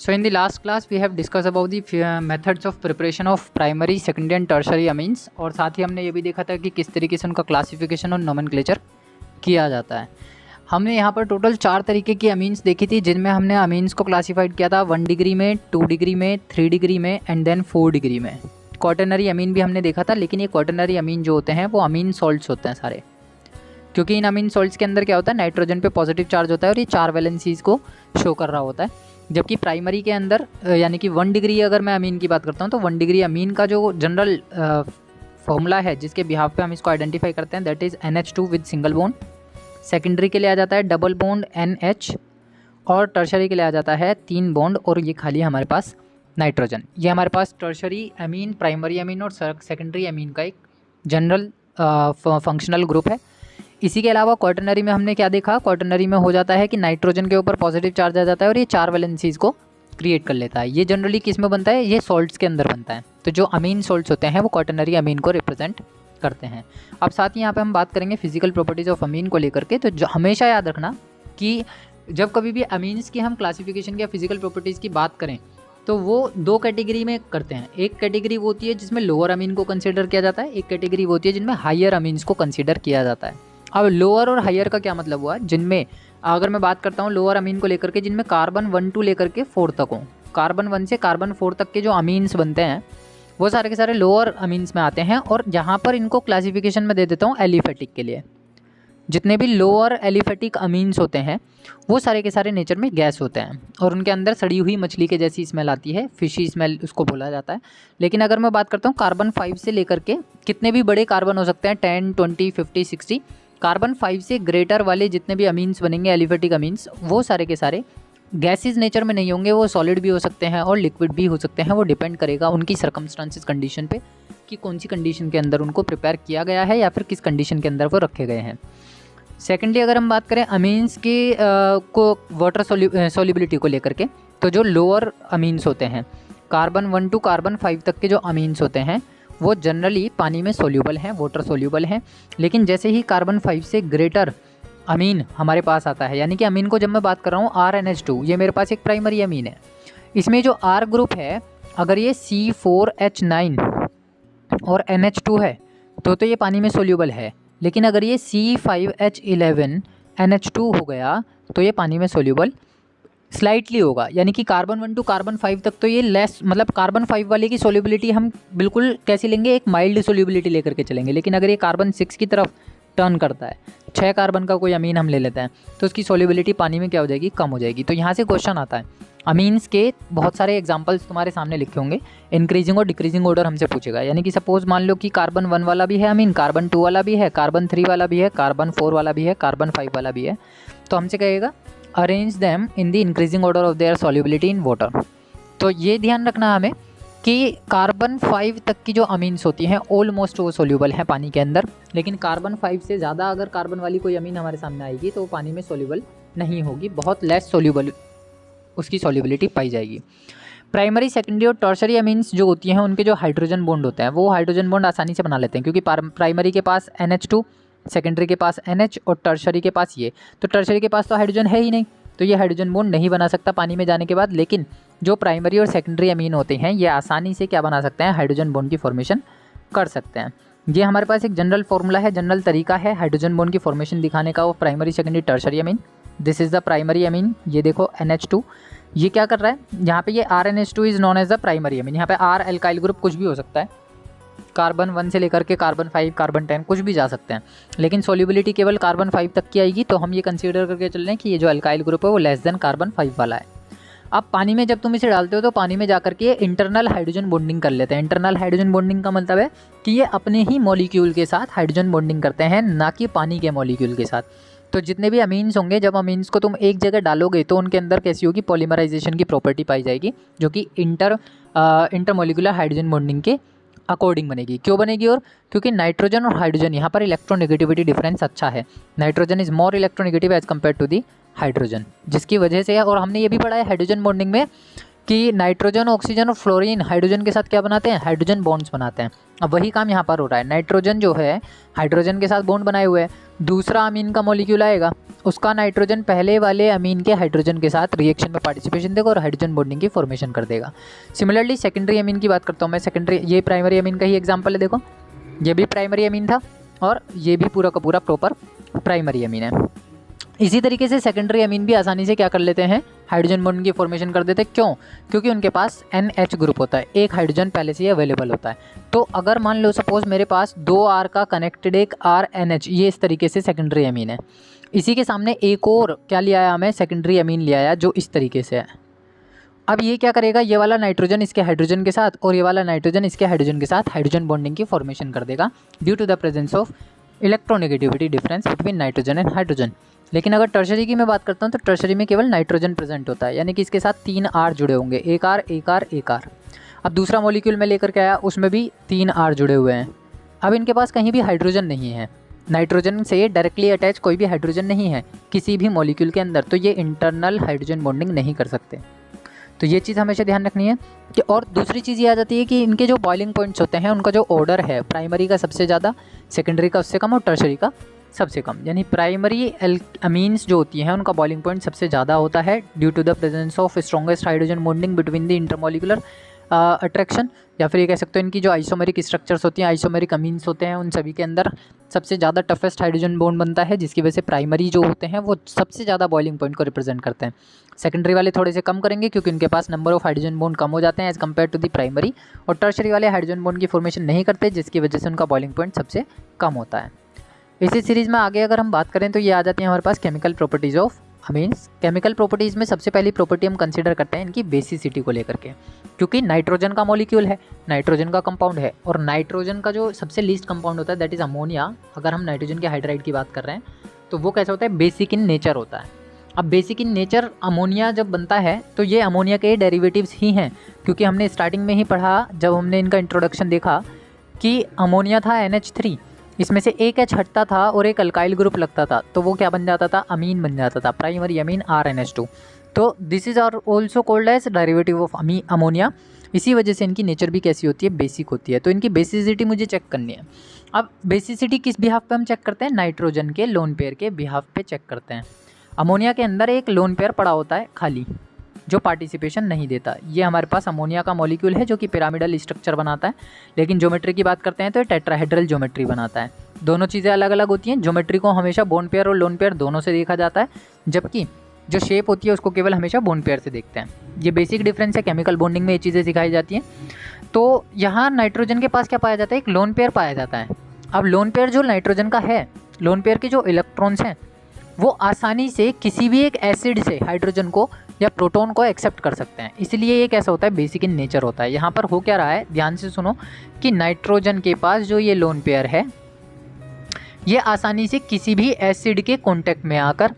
So in the last class we have discussed about the methods of preparation of primary, secondary and tertiary amines, और साथ ही हमने ये भी देखा था कि किस तरीके से उनका क्लासिफिकेशन और नोमेनक्लेचर किया जाता है। हमने यहाँ पर टोटल 4 तरीके की अमीन्स देखी थी, जिनमें हमने अमीन्स को क्लासिफाइड किया था 1 डिग्री में, 2 डिग्री में, 3 डिग्री में एंड देन 4 डिग्री में। क्वाटरनरी अमीन भी हमने देखा था, लेकिन ये क्वाटरनरी अमीन जो होते हैं वो अमीन सॉल्ट्स होते हैं सारे, क्योंकि इन अमीन सॉल्ट्स के अंदर क्या होता है, नाइट्रोजन पे पॉजिटिव चार्ज होता है और ये 4 वैलेंसीज को शो कर रहा होता है। जबकि प्राइमरी के अंदर यानी कि 1 डिग्री अगर मैं अमीन की बात करता हूँ तो 1 डिग्री अमीन का जो जनरल फॉर्मूला है जिसके बिहाफ पे हम इसको आइडेंटिफाई करते हैं, that is NH2 with single bond. Secondary के लिए आ जाता है डबल बॉन्ड NH, और टर्शरी के लिए आ जाता है 3 बॉन्ड और ये खाली है हमारे पास नाइट्रोजन। ये हमारे पास टर्शरी अमीन, प्राइमरी अमीन और सेकेंडरी अमीन का एक जनरल फंक्शनल ग्रुप है। इसी के अलावा क्वाटरनरी में हमने क्या देखा, क्वाटरनरी में हो जाता है कि नाइट्रोजन के ऊपर पॉजिटिव चार्ज आ जाता है और ये 4 वैलेंसीज को क्रिएट कर लेता है। ये जनरली किस में बनता है, ये सॉल्ट्स के अंदर बनता है। तो जो अमीन सॉल्ट्स होते हैं वो क्वाटरनरी अमीन को रिप्रेजेंट करते हैं। अब साथ ही यहाँ पे हम बात करेंगे फिजिकल प्रॉपर्टीज़ ऑफ अमीन को लेकर के। तो हमेशा याद रखना कि जब कभी भी अमीन्स की हम क्लासिफिकेशन या फिजिकल प्रॉपर्टीज़ की बात करें तो वो 2 कैटेगरी में करते हैं। एक कैटेगरी वो होती है जिसमें लोअर अमीन को कंसिडर किया जाता है, एक कैटेगरी वो होती है जिनमें हायर अमीन्स को कंसिडर किया जाता है। अब लोअर और हायर का क्या मतलब हुआ, जिनमें अगर मैं बात करता हूँ लोअर अमीन को लेकर के, जिनमें कार्बन 1 2 लेकर के 4 तक हो, कार्बन 1 से कार्बन 4 तक के जो अमीन्स बनते हैं वो सारे के सारे लोअर अमीन्स में आते हैं। और जहाँ पर इनको क्लासिफिकेशन में दे देता हूँ एलिफेटिक के लिए, जितने भी लोअर एलिफेटिक अमीन्स होते हैं वो सारे के सारे नेचर में गैस होते हैं और उनके अंदर सड़ी हुई मछली के जैसी स्मेल आती है, फिशी स्मेल उसको बोला जाता है। लेकिन अगर मैं बात करता हूँ कार्बन 5 से लेकर के कितने भी बड़े कार्बन हो सकते हैं, 10 20 50 60, कार्बन 5 से ग्रेटर वाले जितने भी अमीन्स बनेंगे एलिफेटिक अमीन्स, वो सारे के सारे गैसेस नेचर में नहीं होंगे, वो सॉलिड भी हो सकते हैं और लिक्विड भी हो सकते हैं। वो डिपेंड करेगा उनकी सर्कमस्टांसिस कंडीशन पे कि कौन सी कंडीशन के अंदर उनको प्रिपेयर किया गया है या फिर किस कंडीशन के अंदर वो रखे गए हैं। सेकेंडली अगर हम बात करें अमीन्स के को वाटर सॉल्युबिलिटी को लेकर के, तो जो लोअर अमीन्स होते हैं कार्बन 1 टू कार्बन 5 तक के जो अमीन्स होते हैं वो जनरली पानी में सोल्यूबल हैं, वाटर सोल्यूबल हैं। लेकिन जैसे ही कार्बन 5 से ग्रेटर अमीन हमारे पास आता है, यानी कि अमीन को जब मैं बात कर रहा हूँ RNH2, ये मेरे पास एक प्राइमरी अमीन है, इसमें जो R ग्रुप है अगर ये C4H9 और NH2 है तो ये पानी में सोल्यूबल है। लेकिन अगर ये C5H11 NH2 हो गया तो ये पानी में सोल्यूबल स्लाइटली होगा, यानी कि कार्बन 1 टू कार्बन 5 तक तो ये लेस, मतलब कार्बन 5 वाले की सोल्युबिलिटी हम बिल्कुल कैसी लेंगे, एक माइल्ड सोल्युबिलिटी लेकर के चलेंगे। लेकिन अगर ये कार्बन 6 की तरफ टर्न करता है, 6 कार्बन का कोई अमीन हम ले लेते हैं, तो उसकी सोल्युबिलिटी पानी में क्या हो जाएगी, कम हो जाएगी। तो यहाँ से क्वेश्चन आता है, अमीन्स के बहुत सारे एग्जाम्पल्स तुम्हारे सामने लिखे होंगे, इंक्रीजिंग और डिक्रीजिंग ऑर्डर हमसे पूछेगा। यानी कि सपोज मान लो कि कार्बन 1 वाला भी है अमीन, कार्बन 2 वाला भी है, कार्बन 3 वाला भी है, कार्बन 4 वाला भी है, कार्बन 5 वाला भी है, तो हमसे कहेगा arrange them in the increasing order of there solubility in water. तो ये ध्यान रखना हमें कि कार्बन 5 तक की जो अमीन्स होती हैं ऑलमोस्ट वो सोल्यूबल हैं पानी के अंदर, लेकिन कार्बन 5 से ज़्यादा अगर कार्बन वाली कोई अमीन हमारे सामने आएगी तो वो पानी में सोल्यूबल नहीं होगी, बहुत लेस सोल्यूबल उसकी सोल्युबिलिटी पाई जाएगी। प्राइमरी, सेकेंडरी और टर्शरी अमीन्स जो होती हैं उनके जो हाइड्रोजन बॉन्ड होते हैं वो हाइड्रोजन बॉन्ड आसानी से बना लेते हैं, क्योंकि प्राइमरी के पास NH2, सेकेंडरी के पास NH और टर्शरी के पास ये, तो टर्शरी के पास तो हाइड्रोजन है ही नहीं, तो ये हाइड्रोजन बॉन्ड नहीं बना सकता पानी में जाने के बाद। लेकिन जो प्राइमरी और सेकेंडरी अमीन होते हैं ये आसानी से क्या बना सकते हैं, हाइड्रोजन बॉन्ड की फॉर्मेशन कर सकते हैं। ये हमारे पास एक जनरल फॉर्मूला है, जनरल तरीका है हाइड्रोजन बॉन्ड की फॉर्मेशन दिखाने का, वो primary, secondary, tertiary Amin. This is the primary amine, ये देखो NH2, ये क्या कर रहा है यहाँ पे, ये RNH2 is known as the primary amine. यहाँ पे R एल्काइल ग्रुप कुछ भी हो सकता है, कार्बन 1 से लेकर के कार्बन 5, कार्बन 10 कुछ भी जा सकते हैं, लेकिन सोल्युबिलिटी केवल कार्बन 5 तक की आएगी। तो हम ये कंसीडर करके चल रहे हैं कि ये जो अल्काइल ग्रुप है वो लेस देन कार्बन 5 वाला है। अब पानी में जब तुम इसे डालते हो तो पानी में जाकर के ये इंटरनल हाइड्रोजन बॉन्डिंग कर लेते हैं। इंटरनल हाइड्रोजन बॉन्डिंग का मतलब है कि ये अपने ही मॉलिक्यूल के साथ हाइड्रोजन बॉन्डिंग करते हैं, ना कि पानी के मॉलिक्यूल के साथ। तो जितने भी अमीन्स होंगे, जब अमीन्स को तुम एक जगह डालोगे तो उनके अंदर कैसी होगी, पॉलीमराइजेशन की प्रॉपर्टी पाई जाएगी, जो कि इंटरमोलिकुलर हाइड्रोजन बॉन्डिंग के अकॉर्डिंग बनेगी। क्यों बनेगी, और क्योंकि नाइट्रोजन और हाइड्रोजन यहाँ पर इलेक्ट्रोनेगेटिविटी डिफरेंस अच्छा है, nitrogen is more electronegative as compare to the hydrogen, जिसकी वजह से है। और हमने ये भी पढ़ा है हाइड्रोजन बॉन्डिंग में कि नाइट्रोजन, ऑक्सीजन और फ्लोरीन हाइड्रोजन के साथ क्या बनाते हैं, हाइड्रोजन बॉन्ड्स बनाते हैं। अब वही काम यहाँ पर हो रहा है, नाइट्रोजन जो है हाइड्रोजन के साथ बॉन्ड बनाए हुए हैं, दूसरा अमीन का मॉलिक्यूल आएगा, उसका नाइट्रोजन पहले वाले अमीन के हाइड्रोजन के साथ रिएक्शन में पार्टिसिपेशन देगा और हाइड्रोजन बॉन्डिंग की फॉर्मेशन कर देगा। सिमिलरली सेकेंडरी अमीन की बात करता हूँ मैं। सेकेंडरी, ये प्राइमरी अमीन का ही एग्जांपल है, देखो ये भी प्राइमरी अमीन था और ये भी पूरा का पूरा प्रॉपर प्राइमरी अमीन है। इसी तरीके से सेकेंडरी अमीन भी आसानी से क्या कर लेते हैं, हाइड्रोजन बॉन्ड की फॉर्मेशन कर देते हैं। क्यों? क्योंकि उनके पास NH ग्रुप होता है, एक हाइड्रोजन पहले से ही अवेलेबल होता है। तो अगर मान लो सपोज मेरे पास 2 R का कनेक्टेड एक RNH, ये इस तरीके से सेकेंडरी अमीन है। इसी के सामने एक और क्या लिया आया, हमें सेकेंडरी अमीन लिया आया जो इस तरीके से है। अब ये क्या करेगा, ये वाला नाइट्रोजन इसके हाइड्रोजन के साथ और ये वाला नाइट्रोजन इसके हाइड्रोजन के साथ हाइड्रोजन बॉन्डिंग की फॉर्मेशन कर देगा due to the presence of electronegativity difference between nitrogen and hydrogen. लेकिन अगर टर्शरी की मैं बात करता हूँ तो टर्शरी में केवल नाइट्रोजन प्रेजेंट होता है, यानी कि इसके साथ 3 R जुड़े होंगे, एक R, एक R, एक R। अब दूसरा मॉलिक्यूल मैं लेकर के आया, उसमें भी 3 R जुड़े हुए हैं। अब इनके पास कहीं भी हाइड्रोजन नहीं है, नाइट्रोजन से डायरेक्टली अटैच कोई भी हाइड्रोजन नहीं है किसी भी मॉलिक्यूल के अंदर, तो ये इंटरनल हाइड्रोजन बॉन्डिंग नहीं कर सकते। तो ये चीज़ हमेशा ध्यान रखनी है कि, और दूसरी चीज़ ये आ जाती है कि इनके जो बॉइलिंग पॉइंट्स होते हैं उनका जो ऑर्डर है, प्राइमरी का सबसे ज़्यादा, सेकेंडरी का उससे कम और टर्शरी का सबसे कम। यानी प्राइमरी अमीन्स जो होती हैं उनका बॉइलिंग पॉइंट सबसे ज़्यादा होता है due to the presence of strongest hydrogen bonding between the intermolecular attraction, या फिर ये कह सकते हो इनकी जो आइसोमेरिक स्ट्रक्चर्स होती हैं, आइसोमेरिक अमीन्स होते हैं, उन सभी के अंदर सबसे ज़्यादा टफेस्ट हाइड्रोजन बॉन्ड बनता है, जिसकी वजह से प्राइमरी जो होते हैं वो सबसे ज़्यादा बॉइलिंग पॉइंट को रिप्रेजेंट करते हैं। सेकेंडरी वाले थोड़े से कम करेंगे क्योंकि उनके पास नंबर ऑफ हाइड्रोजन बॉन्ड कम हो जाते हैं as compare to the primary, और टर्शरी वाले हाइड्रोजन बॉन्ड की फॉर्मेशन नहीं करते, जिसकी वजह से उनका बॉइलिंग पॉइंट सबसे कम होता है। इसी सीरीज़ में आगे अगर हम बात करें तो ये आ जाती है हमारे पास chemical properties of amines. Chemical properties में सबसे पहली प्रॉपर्टी हम कंसीडर करते हैं इनकी बेसिसिटी को लेकर के, क्योंकि नाइट्रोजन का मॉलिक्यूल है, नाइट्रोजन का कंपाउंड है, और नाइट्रोजन का जो सबसे लीस्ट कंपाउंड होता है दैट इज़ अमोनिया। अगर हम नाइट्रोजन के हाइड्राइड की बात कर रहे हैं तो वो कैसा होता है, बेसिक इन नेचर होता है। अब बेसिक इन नेचर अमोनिया जब बनता है तो ये अमोनिया के डेरिवेटिव्स ही हैं, क्योंकि हमने स्टार्टिंग में ही पढ़ा जब हमने इनका इंट्रोडक्शन देखा कि अमोनिया था NH3, इसमें से एक H हटता था और एक अल्काइल ग्रुप लगता था, तो वो क्या बन जाता था, अमीन बन जाता था, प्राइमरी अमीन RNH2। तो this is also called as derivative of ammonia. इसी वजह से इनकी नेचर भी कैसी होती है, बेसिक होती है। तो इनकी बेसिसिटी मुझे चेक करनी है। अब बेसिसिटी किस बिहाफ पे हम चेक करते हैं, नाइट्रोजन के लोन पेयर के बिहाफ पे चेक करते हैं। अमोनिया के अंदर एक लोन पेयर पड़ा होता है खाली, जो पार्टिसिपेशन नहीं देता। ये हमारे पास अमोनिया का मॉलिक्यूल है जो कि पिरामिडल स्ट्रक्चर बनाता है, लेकिन ज्योमेट्री की बात करते हैं तो ये टेट्राहेड्रल ज्योमेट्री बनाता है। दोनों चीज़ें अलग अलग होती हैं। ज्योमेट्री को हमेशा बोन पेयर और लोन पेयर दोनों से देखा जाता है, जबकि जो शेप होती है उसको केवल हमेशा बोन पेयर से देखते हैं। ये बेसिक डिफरेंस है, केमिकल बॉन्डिंग में ये चीज़ें सिखाई जाती हैं। तो यहाँ नाइट्रोजन के पास क्या पाया जाता है, एक लोन पेयर पाया जाता है। अब लोन पेयर जो नाइट्रोजन का है, लोन पेयर के जो इलेक्ट्रॉन्स हैं वो आसानी से किसी भी एक एसिड से हाइड्रोजन को या प्रोटॉन को एक्सेप्ट कर सकते हैं, इसलिए ये कैसा होता है, बेसिक इन नेचर होता है। यहाँ पर हो क्या रहा है, ध्यान से सुनो कि नाइट्रोजन के पास जो ये लोन पेयर है ये आसानी से किसी भी एसिड के कांटेक्ट में आकर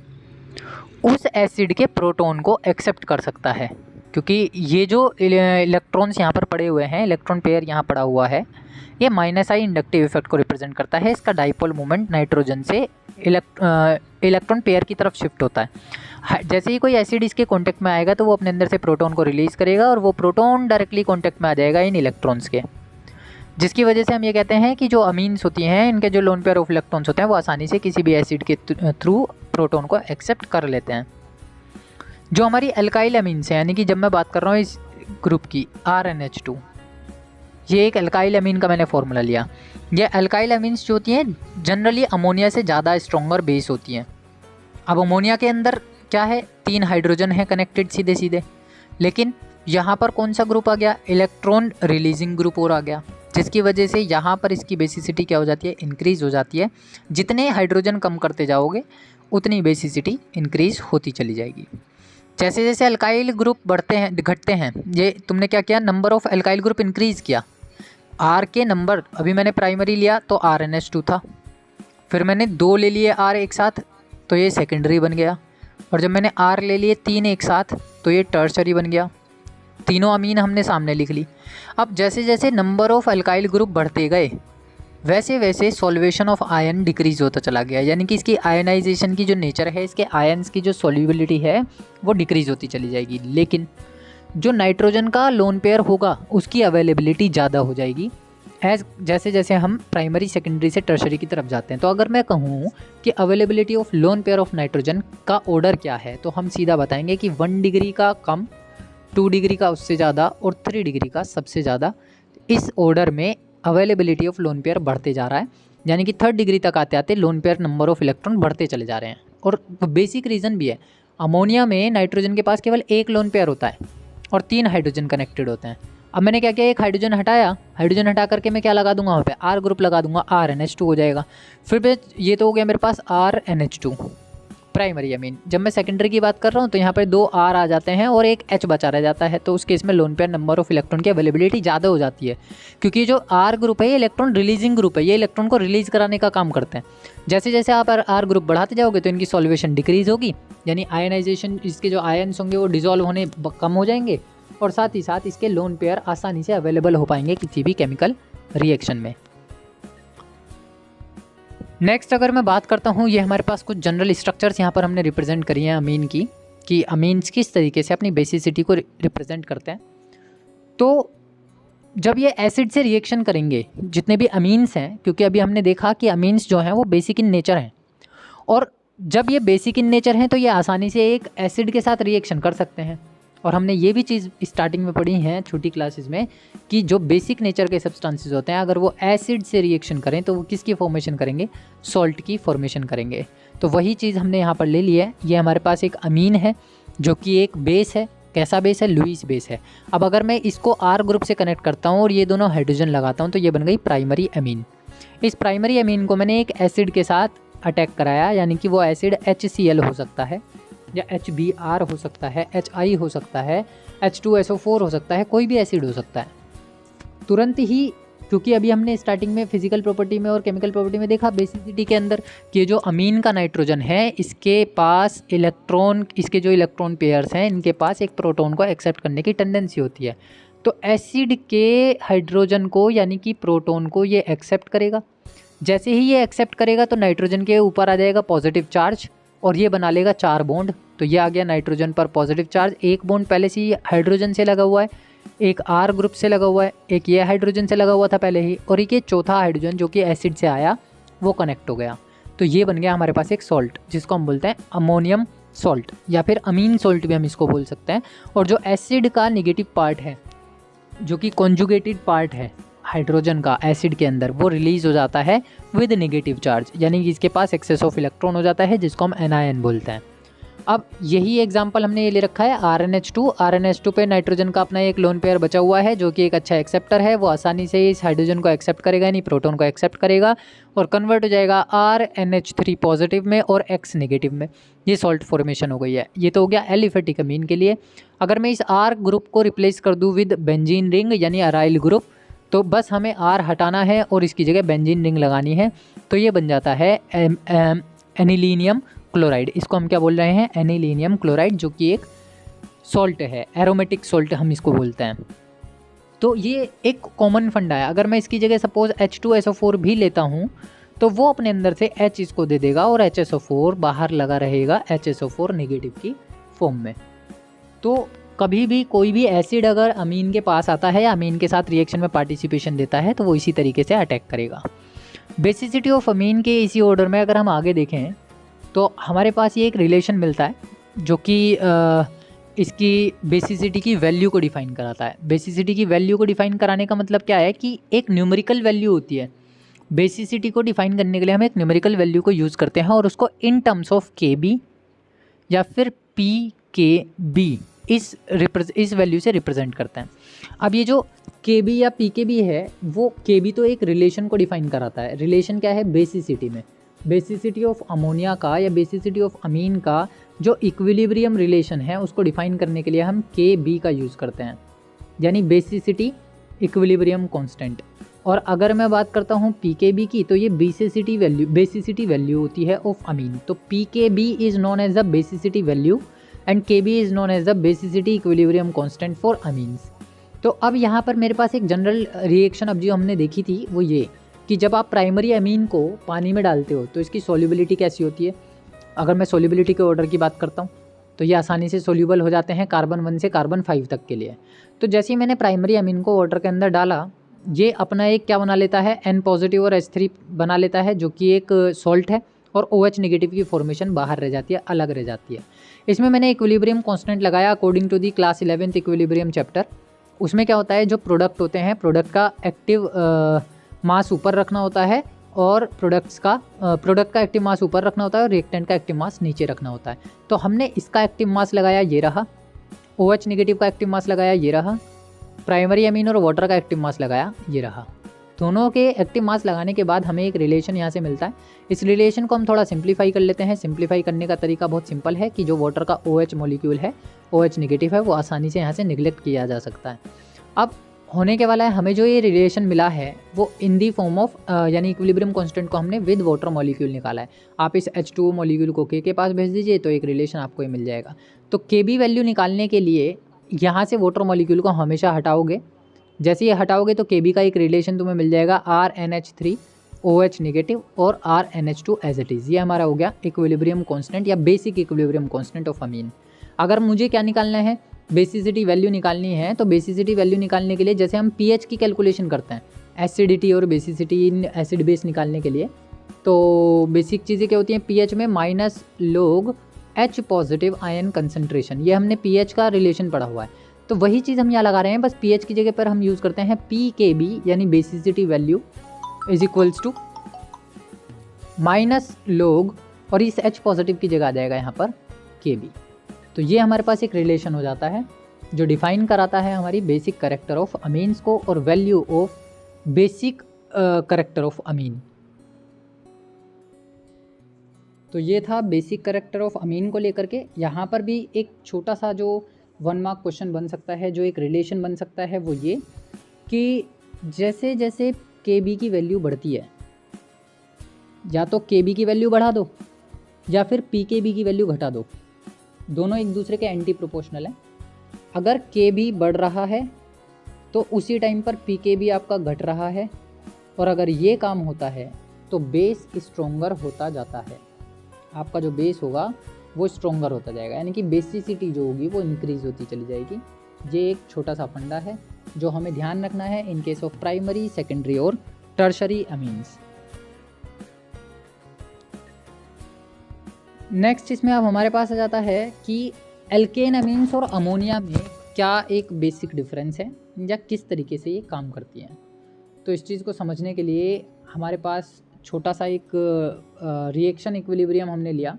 उस एसिड के प्रोटॉन को एक्सेप्ट कर सकता है, क्योंकि ये जो इलेक्ट्रॉन्स यहाँ पर पड़े हुए हैं, इलेक्ट्रॉन पेयर यहाँ पड़ा हुआ है, ये -I इंडक्टिव इफेक्ट को रिप्रेजेंट करता है। इसका डाइपोल मोमेंट नाइट्रोजन से इलेक्ट्रॉन पेयर की तरफ शिफ्ट होता है। जैसे ही कोई एसिड इसके कांटेक्ट में आएगा तो वो अपने अंदर से प्रोटॉन को रिलीज़ करेगा और वो प्रोटॉन डायरेक्टली कांटेक्ट में आ जाएगा इन इलेक्ट्रॉन्स के, जिसकी वजह से हम ये कहते हैं कि जो अमीन्स होती हैं इनके जो लोन पेयर ऑफ इलेक्ट्रॉन्स होते हैं वो आसानी से किसी भी एसिड के थ्रू प्रोटॉन को एक्सेप्ट कर लेते हैं। जो हमारी अल्काइल अमीन्स हैं, यानी कि जब मैं बात कर रहा हूँ इस ग्रुप की RNH2, ये एक अल्काइल अमीन का मैंने फॉर्मूला लिया। ये अल्काइल अमीन्स जो होती हैं जनरली अमोनिया से ज़्यादा स्ट्रॉन्गर बेस होती हैं। अब अमोनिया के अंदर क्या है, 3 हाइड्रोजन है कनेक्टेड सीधे सीधे, लेकिन यहाँ पर कौन सा ग्रुप आ गया, इलेक्ट्रॉन रिलीजिंग ग्रुप और आ गया, जिसकी वजह से यहाँ पर इसकी बेसिसिटी क्या हो जाती है, इंक्रीज़ हो जाती है। जितने हाइड्रोजन कम करते जाओगे उतनी बेसिसिटी इंक्रीज़ होती चली जाएगी। जैसे जैसे अल्काइल ग्रुप बढ़ते हैं घटते हैं, ये तुमने क्या किया, number of alkyl group increase किया। R के नंबर, अभी मैंने प्राइमरी लिया तो RNH2 था, फिर मैंने 2 ले लिए R एक साथ तो ये सेकेंडरी बन गया, और जब मैंने R ले लिए 3 एक साथ तो ये टर्शरी बन गया। तीनों अमीन हमने सामने लिख ली। अब जैसे जैसे नंबर ऑफ अल्काइल ग्रुप बढ़ते गए वैसे वैसे सॉल्वेशन ऑफ आयन डिक्रीज़ होता चला गया, यानी कि इसकी आयनाइजेशन की जो नेचर है, इसके आयन्स की जो सॉल्युबिलिटी है वो डिक्रीज़ होती चली जाएगी। लेकिन जो नाइट्रोजन का लोन पेयर होगा उसकी अवेलेबिलिटी ज़्यादा हो जाएगी जैसे जैसे हम प्राइमरी सेकेंडरी से टर्शरी की तरफ जाते हैं। तो अगर मैं कहूँ कि availability of lone pair of nitrogen का ऑर्डर क्या है, तो हम सीधा बताएंगे कि 1 डिग्री का कम, 2 डिग्री का उससे ज़्यादा और 3 डिग्री का सबसे ज़्यादा। इस ऑर्डर में अवेलेबिलिटी ऑफ लोन पेयर बढ़ते जा रहा है, यानी कि 3rd डिग्री तक आते आते lone pair number of electron बढ़ते चले जा रहे हैं। और बेसिक रीज़न भी है, अमोनिया में नाइट्रोजन के पास केवल 1 लोन पेयर होता है और 3 हाइड्रोजन कनेक्टेड होते हैं। अब मैंने क्या किया, एक हाइड्रोजन हटाया, हाइड्रोजन हटा करके मैं क्या लगा दूंगा वहाँ पे, आर ग्रुप लगा दूंगा, RNH2 हो जाएगा। फिर ये तो हो गया मेरे पास RNH2 प्राइमरी अमीन। जब मैं सेकेंडरी की बात कर रहा हूँ तो यहाँ पर 2 R आ जाते हैं और एक H बचा रह जाता है। तो उस केस में lone pair number of electron की अवेलेबिलिटी ज़्यादा हो जाती है, क्योंकि जो R ग्रुप है ये इलेक्ट्रॉन रिलीजिंग ग्रुप है, ये इलेक्ट्रॉन को रिलीज कराने का काम करते हैं। जैसे जैसे आप R ग्रुप बढ़ाते जाओगे तो इनकी सॉल्वेशन डिक्रीज होगी, यानी आयनाइजेशन, इसके जो आयन्स होंगे वो डिजॉल्व होने कम हो जाएंगे, और साथ ही साथ इसके लोन पेयर आसानी से अवेलेबल हो पाएंगे किसी भी केमिकल रिएक्शन में। नेक्स्ट अगर मैं बात करता हूँ, ये हमारे पास कुछ जनरल स्ट्रक्चर्स यहाँ पर हमने रिप्रेजेंट करी हैं अमीन की, कि अमीन्स किस तरीके से अपनी बेसिसिटी को रिप्रेजेंट करते हैं। तो जब ये एसिड से रिएक्शन करेंगे जितने भी अमीन्स हैं, क्योंकि अभी हमने देखा कि अमीन्स जो हैं वो बेसिक इन नेचर हैं, और जब ये बेसिक इन नेचर हैं तो ये आसानी से एक एसिड के साथ रिएक्शन कर सकते हैं। और हमने ये भी चीज़ स्टार्टिंग में पढ़ी है छोटी क्लासेस में, कि जो बेसिक नेचर के सब्सटेंसेस होते हैं अगर वो एसिड से रिएक्शन करें तो वो किसकी फॉर्मेशन करेंगे, सॉल्ट की फॉर्मेशन करेंगे। तो वही चीज़ हमने यहाँ पर ले ली है। ये हमारे पास एक अमीन है जो कि एक बेस है। कैसा बेस है, लुईस बेस है। अब अगर मैं इसको R ग्रुप से कनेक्ट करता हूँ और ये दोनों हाइड्रोजन लगाता हूँ तो ये बन गई प्राइमरी अमीन। इस प्राइमरी अमीन को मैंने एक एसिड के साथ अटैक कराया, यानी कि वो एसिड HCl हो सकता है या HBr हो सकता है, HI हो सकता है, H2SO4 हो सकता है, कोई भी एसिड हो सकता है। तुरंत ही, क्योंकि अभी हमने स्टार्टिंग में फिजिकल प्रॉपर्टी में और केमिकल प्रॉपर्टी में देखा बेसिसिटी के अंदर कि जो अमीन का नाइट्रोजन है इसके पास इलेक्ट्रॉन, इसके जो इलेक्ट्रॉन पेयर्स हैं इनके पास एक प्रोटॉन को एक्सेप्ट करने की टेंडेंसी होती है। तो एसिड के हाइड्रोजन को यानी कि प्रोटॉन को ये एक्सेप्ट करेगा। जैसे ही ये एक्सेप्ट करेगा तो नाइट्रोजन के ऊपर आ जाएगा पॉजिटिव चार्ज और ये बना लेगा 4 बॉन्ड। तो ये आ गया नाइट्रोजन पर पॉजिटिव चार्ज, एक बॉन्ड पहले से ही हाइड्रोजन से लगा हुआ है, एक R ग्रुप से लगा हुआ है, एक ये हाइड्रोजन से लगा हुआ था पहले ही, और एक ये चौथा हाइड्रोजन जो कि एसिड से आया वो कनेक्ट हो गया। तो ये बन गया हमारे पास एक सॉल्ट जिसको हम बोलते हैं अमोनियम सॉल्ट या फिर अमीन सॉल्ट भी हम इसको बोल सकते हैं। और जो एसिड का नेगेटिव पार्ट है, जो कि कॉन्जुगेटेड पार्ट है हाइड्रोजन का एसिड के अंदर, वो रिलीज हो जाता है विद नेगेटिव चार्ज, यानी कि इसके पास एक्सेस ऑफ इलेक्ट्रॉन हो जाता है जिसको हम एनायन बोलते हैं। अब यही एग्जांपल हमने ये ले रखा है RNH2 पे नाइट्रोजन का अपना एक लोन पेयर बचा हुआ है जो कि एक अच्छा एक्सेप्टर है। वो आसानी से इस हाइड्रोजन को एक्सेप्ट करेगा, यानी प्रोटॉन को एक्सेप्ट करेगा और कन्वर्ट हो जाएगा RNH3 पॉजिटिव में और X नेगेटिव में। ये सॉल्ट फॉर्मेशन हो गई है। ये तो हो गया एलिफेटिक अमीन के लिए। अगर मैं इस R ग्रुप को रिप्लेस कर दूँ विद बेंजीन रिंग यानी अराइल ग्रुप, तो बस हमें R हटाना है और इसकी जगह बेंजीन रिंग लगानी है। तो ये बन जाता है एनिलीनियम क्लोराइड। इसको हम क्या बोल रहे हैं, एनिलीनियम क्लोराइड, जो कि एक सॉल्ट है, एरोमेटिक सॉल्ट हम इसको बोलते हैं। तो ये एक कॉमन फंडा है। अगर मैं इसकी जगह सपोज H2SO4 भी लेता हूँ तो वो अपने अंदर से H इसको दे देगा और HSO4 बाहर लगा रहेगा HSO4 नेगेटिव की फॉर्म में। तो कभी भी कोई भी एसिड अगर अमीन के पास आता है या अमीन के साथ रिएक्शन में पार्टिसिपेशन देता है तो वो इसी तरीके से अटैक करेगा। बेसिसिटी ऑफ अमीन के इसी ऑर्डर में अगर हम आगे देखें तो हमारे पास ये एक रिलेशन मिलता है जो कि इसकी बेसिसिटी की वैल्यू को डिफ़ाइन कराता है। बेसिसिटी की वैल्यू को डिफ़ाइन कराने का मतलब क्या है कि एक न्यूमेरिकल वैल्यू होती है। बेसिसिटी को डिफ़ाइन करने के लिए हम एक न्यूमेरिकल वैल्यू को यूज़ करते हैं और उसको इन टर्म्स ऑफ KB या फिर PKB इस वैल्यू से रिप्रेजेंट करते हैं। अब ये जो KB या PKB है वो KB तो एक रिलेशन को डिफ़ाइन कराता है। रिलेशन क्या है, बेसिसिटी में बेसिसिटी ऑफ अमोनिया का या बेसिसिटी ऑफ अमीन का जो इक्विलिब्रियम रिलेशन है उसको डिफ़ाइन करने के लिए हम KB का यूज़ करते हैं, यानी बेसिसिटी इक्विलिब्रियम कांस्टेंट। और अगर मैं बात करता हूँ PKB की तो ये बेसिसिटी वैल्यू होती है ऑफ अमीन। तो PKB is known as the basicity value and KB is known as the basicity equilibrium constant for amines. तो अब यहाँ पर मेरे पास एक जनरल रिएक्शन अब जो हमने देखी थी वो ये कि जब आप प्राइमरी अमीन को पानी में डालते हो तो इसकी सोल्यूबिलिटी कैसी होती है। अगर मैं सोल्यूबिलिटी के ऑर्डर की बात करता हूँ तो ये आसानी से सोल्यूबल हो जाते हैं कार्बन 1 से कार्बन 5 तक के लिए। तो जैसे ही मैंने प्राइमरी अमीन को वाटर के अंदर डाला ये अपना एक क्या बना लेता है, N पॉजिटिव और H3 बना लेता है, जो कि एक सॉल्ट है, और OH नेगेटिव की फॉर्मेशन बाहर रह जाती है, अलग रह जाती है। इसमें मैंने इक्विलिब्रियम कांस्टेंट लगाया according to the class 11th equilibrium chapter. उसमें क्या होता है, जो प्रोडक्ट होते हैं, प्रोडक्ट का एक्टिव मास ऊपर रखना होता है, और प्रोडक्ट का एक्टिव मास ऊपर रखना होता है, और रिएक्टेंट का एक्टिव मास नीचे रखना होता है। तो हमने इसका एक्टिव मास लगाया, ये रहा, OH नेगेटिव का एक्टिव मास लगाया, ये रहा, प्राइमरी अमीन और वाटर का एक्टिव मास लगाया, ये रहा। दोनों के एक्टिव मास लगाने के बाद हमें एक रिलेशन यहाँ से मिलता है। इस रिलेशन को हम थोड़ा सिंप्लीफाई कर लेते हैं। सिंप्लीफाई करने का तरीका बहुत सिंपल है कि जो वाटर का OH मॉलिक्यूल है, OH नेगेटिव है, वो आसानी से यहाँ से निगलेक्ट किया जा सकता है। अब होने के वाला है, हमें जो ये रिलेशन मिला है वो इन दी फॉर्म ऑफ यानी इक्विलिब्रियम कांस्टेंट को हमने विद वाटर मॉलिक्यूल निकाला है। आप इस H2O मॉलिक्यूल को K के पास भेज दीजिए तो एक रिलेशन आपको ये मिल जाएगा। तो Kb वैल्यू निकालने के लिए यहाँ से वाटर मॉलिक्यूल को हमेशा हटाओगे। जैसे ये हटाओगे तो Kb का एक रिलेशन तुम्हें मिल जाएगा RNH3 OH नेगेटिव और RNH2 एज इट इज़। ये हमारा हो गया इक्विलिब्रियम कांस्टेंट या बेसिक इक्विलिब्रियम कांस्टेंट ऑफ अमीन। अगर मुझे क्या निकालना है, बेसिसिटी वैल्यू निकालनी है, तो बेसिसिटी वैल्यू निकालने के लिए जैसे हम pH की कैलकुलेशन करते हैं, एसिडिटी और बेसिसिटी इन एसिड बेस निकालने के लिए, तो बेसिक चीज़ें क्या होती हैं, pH में -log H positive ion concentration, ये हमने pH का रिलेशन पढ़ा हुआ है, तो वही चीज़ हम यहाँ लगा रहे हैं, बस pH की जगह पर हम यूज़ करते हैं pKb यानी basicity value is equals to -log, और इस H पॉजिटिव की जगह आ जाएगा यहाँ पर Kb। तो ये हमारे पास एक रिलेशन हो जाता है जो डिफाइन कराता है हमारी बेसिक कैरेक्टर ऑफ अमीन्स को और value of basic character of amine. तो ये था बेसिक कैरेक्टर ऑफ अमीन को लेकर के। यहाँ पर भी एक छोटा सा जो 1 मार्क क्वेश्चन बन सकता है, जो एक रिलेशन बन सकता है, वो ये कि जैसे जैसे Kb की वैल्यू बढ़ती है, या तो Kb की वैल्यू बढ़ा दो या फिर pKb की वैल्यू घटा दो, दोनों एक दूसरे के एंटी प्रोपोर्शनल हैं। अगर Kb बढ़ रहा है तो उसी टाइम पर pKb आपका घट रहा है, और अगर ये काम होता है तो बेस स्ट्रोंगर होता जाता है। आपका जो बेस होगा वो स्ट्रोंगर होता जाएगा, यानी कि बेसिसिटी जो होगी वो इंक्रीज होती चली जाएगी। ये एक छोटा सा फंडा है जो हमें ध्यान रखना है in case of primary, secondary और टर्शरी अमीन्स। नेक्स्ट इसमें अब हमारे पास आ जाता है कि एल्केन अमीन्स और अमोनिया में क्या एक बेसिक डिफरेंस है या किस तरीके से ये काम करती हैं। तो इस चीज़ को समझने के लिए हमारे पास छोटा सा एक रिएक्शन इक्विलिब्रियम हमने लिया।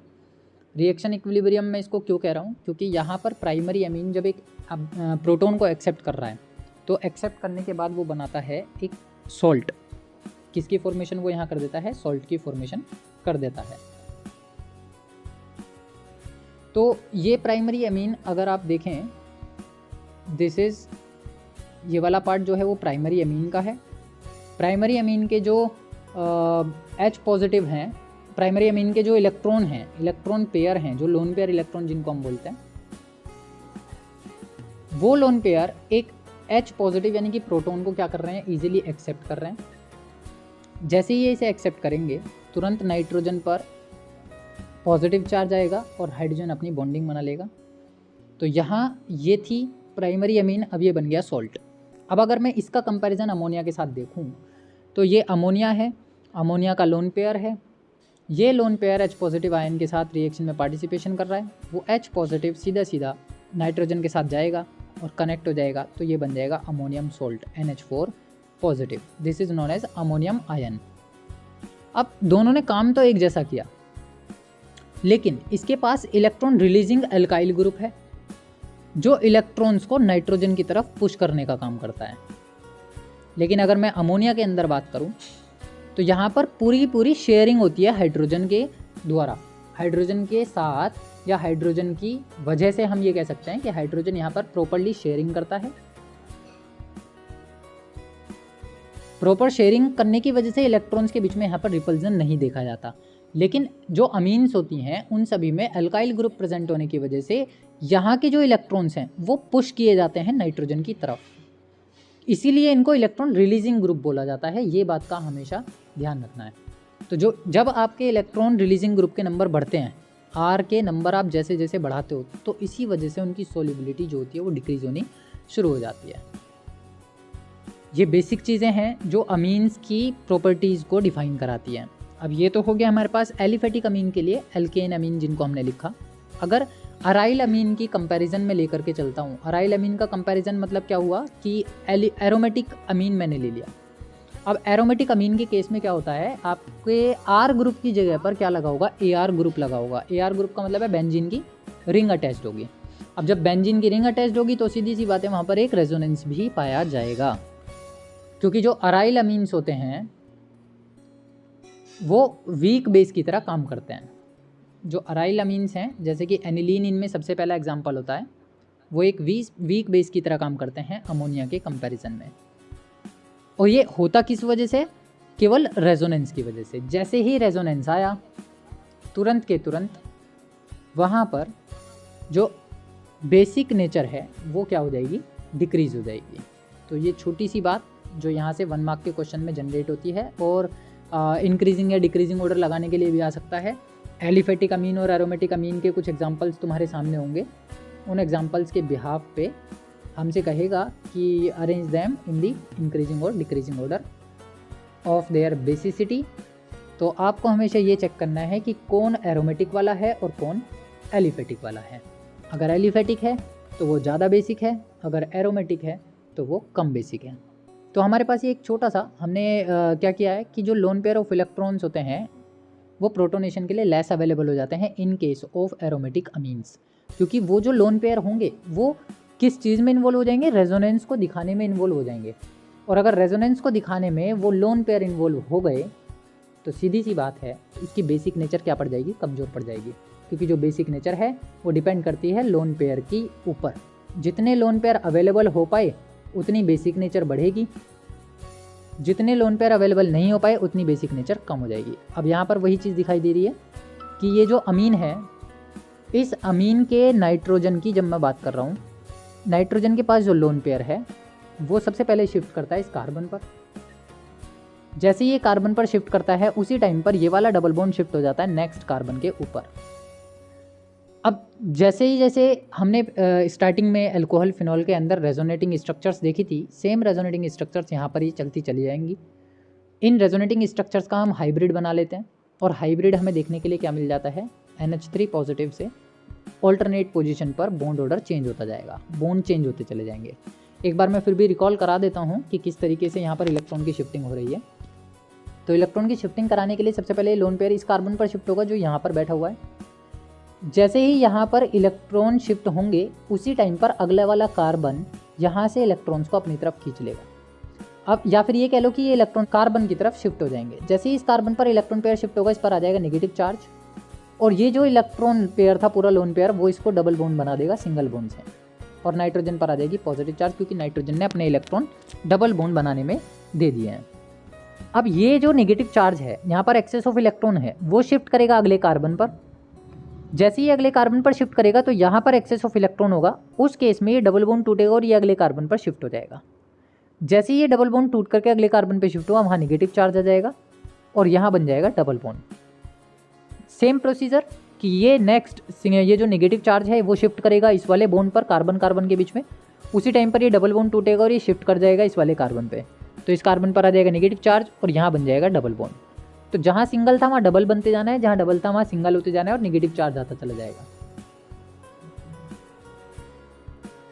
रिएक्शन इक्विलिब्रियम में इसको क्यों कह रहा हूँ, क्योंकि यहाँ पर प्राइमरी अमीन जब एक प्रोटॉन को एक्सेप्ट कर रहा है तो एक्सेप्ट करने के बाद वो बनाता है एक सॉल्ट। किसकी फॉर्मेशन वो यहाँ कर देता है, सॉल्ट की फॉर्मेशन कर देता है। तो ये प्राइमरी अमीन अगर आप देखें, दिस इज़, ये वाला पार्ट जो है वो प्राइमरी अमीन का है। प्राइमरी अमीन के जो H पॉजिटिव हैं, प्राइमरी अमीन के जो इलेक्ट्रॉन हैं, इलेक्ट्रॉन पेयर हैं, जो लोन पेयर इलेक्ट्रॉन जिनको हम बोलते हैं, वो लोन पेयर एक H पॉजिटिव यानी कि प्रोटॉन को क्या कर रहे हैं, इजीली एक्सेप्ट कर रहे हैं। जैसे ही ये इसे एक्सेप्ट करेंगे तुरंत नाइट्रोजन पर पॉजिटिव चार्ज आएगा और हाइड्रोजन अपनी बॉन्डिंग बना लेगा। तो यहाँ ये थी प्राइमरी अमीन, अब ये बन गया सॉल्ट। अब अगर मैं इसका कंपैरिजन अमोनिया के साथ देखूँ तो ये अमोनिया है, अमोनिया का लोन पेयर है। ये lone pair H positive ion के साथ रिएक्शन में पार्टिसिपेशन कर रहा है। वो H पॉजिटिव सीधा सीधा नाइट्रोजन के साथ जाएगा और कनेक्ट हो जाएगा, तो ये बन जाएगा ammonium salt NH4 positive. This is known as ammonium ion. अब दोनों ने काम तो एक जैसा किया, लेकिन इसके पास इलेक्ट्रॉन रिलीजिंग एल्काइल ग्रुप है जो इलेक्ट्रॉन्स को नाइट्रोजन की तरफ पुश करने का काम करता है। लेकिन अगर मैं अमोनिया के अंदर बात करूं तो यहाँ पर पूरी की पूरी शेयरिंग होती है हाइड्रोजन के द्वारा, हाइड्रोजन के साथ या हाइड्रोजन की वजह से हम ये कह सकते हैं कि हाइड्रोजन यहाँ पर प्रॉपरली शेयरिंग करता है। प्रॉपर शेयरिंग करने की वजह से इलेक्ट्रॉन्स के बीच में यहाँ पर रिपल्जन नहीं देखा जाता। लेकिन जो अमीन्स होती हैं उन सभी में अल्काइल ग्रुप प्रेजेंट होने की वजह से यहाँ के जो इलेक्ट्रॉन्स हैं वो पुश किए जाते हैं नाइट्रोजन की तरफ, इसीलिए इनको इलेक्ट्रॉन रिलीजिंग ग्रुप बोला जाता है। ये बात का हमेशा ध्यान रखना है। तो जब आपके इलेक्ट्रॉन रिलीजिंग ग्रुप के नंबर बढ़ते हैं, आर के नंबर आप जैसे जैसे बढ़ाते हो, तो इसी वजह से उनकी सोल्युबिलिटी जो होती है वो डिक्रीज होनी शुरू हो जाती है। ये बेसिक चीज़ें हैं जो अमीन्स की प्रॉपर्टीज़ को डिफाइन कराती हैं। अब ये तो हो गया हमारे पास एलिफेटिक अमीन के लिए, एल्केन अमीन जिनको हमने लिखा। अगर अराइल अमीन की कंपैरिजन में लेकर के चलता हूँ, अराइल अमीन का कंपैरिजन मतलब क्या हुआ कि एरोमेटिक अमीन मैंने ले लिया। अब एरोमेटिक अमीन के केस में क्या होता है, आपके आर ग्रुप की जगह पर क्या लगा होगा, ए आर ग्रुप लगा होगा। ए आर ग्रुप का मतलब है बेंजीन की रिंग अटैच्ड होगी। अब जब बेंजीन की रिंग अटैच्ड होगी तो सीधी सी बात है वहाँ पर एक रेजोनेंस भी पाया जाएगा, क्योंकि जो अराइल अमीन्स होते हैं वो वीक बेस की तरह काम करते हैं। जो अराइल अमीन्स हैं जैसे कि एनिलीन, इनमें सबसे पहला एग्जांपल होता है, वो एक वीक बेस की तरह काम करते हैं अमोनिया के कंपैरिजन में। और ये होता किस वजह से, केवल रेजोनेंस की वजह से। जैसे ही रेजोनेंस आया तुरंत के तुरंत वहाँ पर जो बेसिक नेचर है वो क्या हो जाएगी, डिक्रीज़ हो जाएगी। तो ये छोटी सी बात जो यहाँ से 1 मार्क के क्वेश्चन में जनरेट होती है, और इंक्रीजिंग या डिक्रीजिंग ऑर्डर लगाने के लिए भी आ सकता है। एलिफेटिक अमीन और एरोमेटिक अमीन के कुछ एग्जांपल्स तुम्हारे सामने होंगे, उन एग्जांपल्स के बिहाफ पे हमसे कहेगा कि arrange them in the increasing और decreasing order of their basicity. तो आपको हमेशा ये चेक करना है कि कौन एरोमेटिक वाला है और कौन एलिफेटिक वाला है। अगर एलिफेटिक है तो वो ज़्यादा बेसिक है, अगर एरोमेटिक है तो वो कम बेसिक है। तो हमारे पास ये एक छोटा सा हमने क्या किया है कि जो लोन पेयर ऑफ इलेक्ट्रॉन्स होते हैं वो प्रोटोनेशन के लिए लेस अवेलेबल हो जाते हैं in case of aromatic amines, क्योंकि वो जो लोन पेयर होंगे वो किस चीज़ में इन्वॉल्व हो जाएंगे, रेजोनेंस को दिखाने में इन्वॉल्व हो जाएंगे। और अगर रेजोनेंस को दिखाने में वो लोन पेयर इन्वॉल्व हो गए तो सीधी सी बात है उसकी बेसिक नेचर क्या पड़ जाएगी, कमज़ोर पड़ जाएगी। क्योंकि जो बेसिक नेचर है वो डिपेंड करती है लोन पेयर की ऊपर। जितने लोन पेयर अवेलेबल हो पाए उतनी बेसिक नेचर बढ़ेगी, जितने लोन पेयर अवेलेबल नहीं हो पाए उतनी बेसिक नेचर कम हो जाएगी। अब यहाँ पर वही चीज़ दिखाई दे रही है कि ये जो अमीन है, इस अमीन के नाइट्रोजन की जब मैं बात कर रहा हूँ, नाइट्रोजन के पास जो लोन पेयर है वो सबसे पहले शिफ्ट करता है इस कार्बन पर। जैसे ये कार्बन पर शिफ्ट करता है उसी टाइम पर ये वाला डबल बॉन्ड शिफ्ट हो जाता है नेक्स्ट कार्बन के ऊपर। अब जैसे हमने स्टार्टिंग में अल्कोहल फिनॉल के अंदर रेजोनेटिंग स्ट्रक्चर्स देखी थी, सेम रेजोनेटिंग स्ट्रक्चर्स यहाँ पर ही चलती चली जाएंगी। इन रेजोनेटिंग स्ट्रक्चर्स का हम हाइब्रिड बना लेते हैं, और हाइब्रिड हमें देखने के लिए क्या मिल जाता है, NH3 पॉजिटिव से ऑल्टरनेट पोजीशन पर बॉन्ड ऑर्डर चेंज होता जाएगा, बॉन्ड चेंज होते चले जाएंगे। एक बार मैं फिर भी रिकॉल करा देता हूँ कि किस तरीके से यहाँ पर इलेक्ट्रॉन की शिफ्टिंग हो रही है। तो इलेक्ट्रॉन की शिफ्टिंग कराने के लिए सबसे पहले लोन पेयर इस कार्बन पर शिफ्ट होगा जो यहाँ पर बैठा हुआ है। जैसे ही यहाँ पर इलेक्ट्रॉन शिफ्ट होंगे उसी टाइम पर अगला वाला कार्बन यहाँ से इलेक्ट्रॉन्स को अपनी तरफ खींच लेगा। अब या फिर ये कह लो कि ये इलेक्ट्रॉन कार्बन की तरफ शिफ्ट हो जाएंगे। जैसे ही इस कार्बन पर इलेक्ट्रॉन पेयर शिफ्ट होगा इस पर आ जाएगा नेगेटिव चार्ज, और ये जो इलेक्ट्रॉन पेयर था पूरा लोन पेयर वो इसको डबल बॉन्ड बना देगा सिंगल बॉन्ड से, और नाइट्रोजन पर आ जाएगी पॉजिटिव चार्ज, क्योंकि नाइट्रोजन ने अपने इलेक्ट्रॉन डबल बॉन्ड बनाने में दे दिए हैं। अब ये जो नेगेटिव चार्ज है यहाँ पर एक्सेस ऑफ इलेक्ट्रॉन है वो शिफ्ट करेगा अगले कार्बन पर। जैसे ही अगले कार्बन पर शिफ्ट करेगा तो यहाँ पर एक्सेस ऑफ इलेक्ट्रॉन होगा, उस केस में ये डबल बॉन्ड टूटेगा और ये अगले कार्बन पर शिफ्ट हो जाएगा। जैसे ही ये डबल बॉन्ड टूट करके अगले कार्बन पर शिफ्ट हुआ वहाँ नेगेटिव चार्ज आ जाएगा और यहाँ बन जाएगा डबल बॉन्ड। सेम प्रोसीजर कि ये नेक्स्ट ये जो नेगेटिव चार्ज है वो शिफ्ट करेगा इस वाले बॉन्ड पर कार्बन कार्बन के बीच में, उसी टाइम पर ये डबल बॉन्ड टूटेगा और ये शिफ्ट कर जाएगा इस वाले कार्बन पे, तो इस कार्बन पर आ जाएगा नेगेटिव चार्ज और यहाँ बन जाएगा डबल बॉन्ड। तो जहाँ सिंगल था वहाँ डबल बनते जाना है, जहाँ डबल था वहाँ सिंगल होते जाना है और नेगेटिव चार्ज आता चला जाएगा।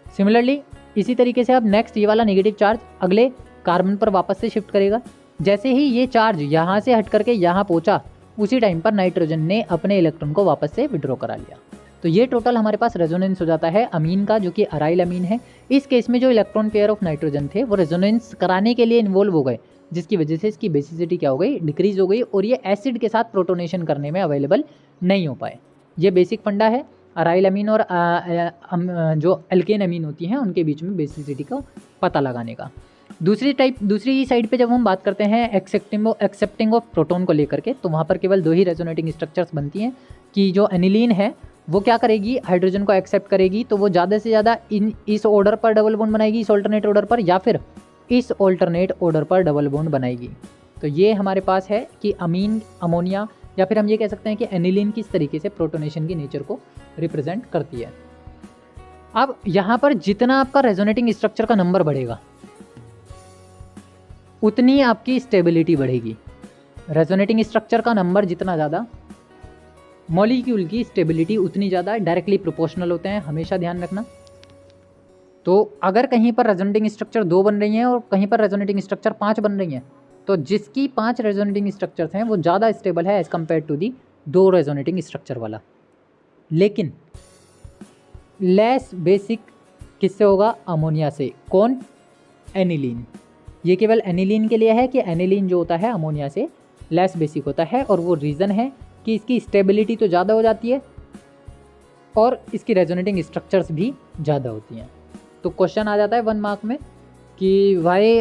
सिमिलरली इसी तरीके से अब नेक्स्ट ये वाला नेगेटिव चार्ज अगले कार्बन पर वापस से शिफ्ट करेगा। जैसे ही ये चार्ज यहाँ से हट करके यहाँ पहुँचा उसी टाइम पर नाइट्रोजन ने अपने इलेक्ट्रॉन को वापस से विड्रॉ करा लिया। तो ये टोटल हमारे पास रेजोनेंस हो जाता है अमीन का, जो कि अराइल अमीन है। इस केस में जो इलेक्ट्रॉन पेयर ऑफ नाइट्रोजन थे वो रेजोनेंस कराने के लिए इन्वॉल्व हो गए, जिसकी वजह से इसकी बेसिसिटी क्या हो गई, डिक्रीज हो गई, और ये एसिड के साथ प्रोटोनेशन करने में अवेलेबल नहीं हो पाए। ये बेसिक फंडा है अराइल अमीन और जो एल्केन अमीन होती हैं उनके बीच में बेसिसिटी का पता लगाने का। दूसरी साइड पे जब हम बात करते हैं एक्सेप्टिंग ऑफ प्रोटॉन को लेकर के, तो वहाँ पर केवल 2 ही रेजोनेटिंग स्ट्रक्चर्स बनती हैं कि जो एनिलीन है वो क्या करेगी, हाइड्रोजन को एक्सेप्ट करेगी, तो वो ज़्यादा से ज़्यादा इस ऑर्डर पर डबल बॉन्ड बनाएगी, इस ऑल्टरनेट ऑर्डर पर, या फिर इस ऑल्टरनेट ऑर्डर पर डबल बॉन्ड बनाएगी। तो ये हमारे पास है कि अमीन, अमोनिया, या फिर हम ये कह सकते हैं कि एनिलीन किस तरीके से प्रोटोनेशन की नेचर को रिप्रेजेंट करती है। अब यहाँ पर जितना आपका रेजोनेटिंग स्ट्रक्चर का नंबर बढ़ेगा उतनी आपकी स्टेबिलिटी बढ़ेगी। रेजोनेटिंग स्ट्रक्चर का नंबर जितना ज़्यादा, मॉलिक्यूल की स्टेबिलिटी उतनी ज़्यादा, डायरेक्टली प्रोपोर्शनल होते हैं, हमेशा ध्यान रखना। तो अगर कहीं पर रेजोनेटिंग स्ट्रक्चर 2 बन रही हैं और कहीं पर रेजोनेटिंग स्ट्रक्चर 5 बन रही हैं, तो जिसकी 5 रेजोनेटिंग स्ट्रक्चर्स हैं वो ज़्यादा स्टेबल है as compare to the 2 resonating structure वाला। लेकिन लेस बेसिक किससे होगा? अमोनिया से। कौन? एनिलीन। ये केवल एनिलीन के लिए है कि एनिलीन जो होता है अमोनिया से लेस बेसिक होता है, और वो रीज़न है कि इसकी स्टेबिलिटी तो ज़्यादा हो जाती है और इसकी रेजोनेटिंग स्ट्रक्चर्स भी ज़्यादा होती हैं। तो क्वेश्चन आ जाता है 1 मार्क में कि why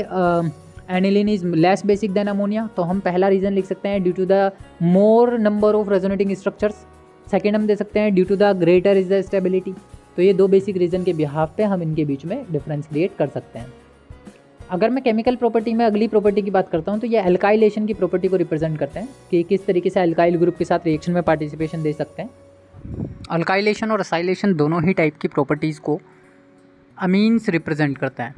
aniline is less basic than ammonia. तो हम पहला रीज़न लिख सकते हैं due to the more number of resonating structures. Second हम दे सकते हैं due to the greater is the stability. तो ये 2 बेसिक रीज़न के बिहाफ पे हम इनके बीच में डिफरेंस क्रिएट कर सकते हैं। अगर मैं केमिकल प्रॉपर्टी में अगली प्रॉपर्टी की बात करता हूँ तो ये अल्काइलेशन की प्रॉपर्टी को रिप्रेजेंट करते हैं कि किस तरीके से अल्काइल ग्रुप के साथ रिएक्शन में पार्टिसिपेशन दे सकते हैं। अल्काइलेशन और असाइलेशन दोनों ही टाइप की प्रॉपर्टीज़ को अमीन्स रिप्रेजेंट करता है।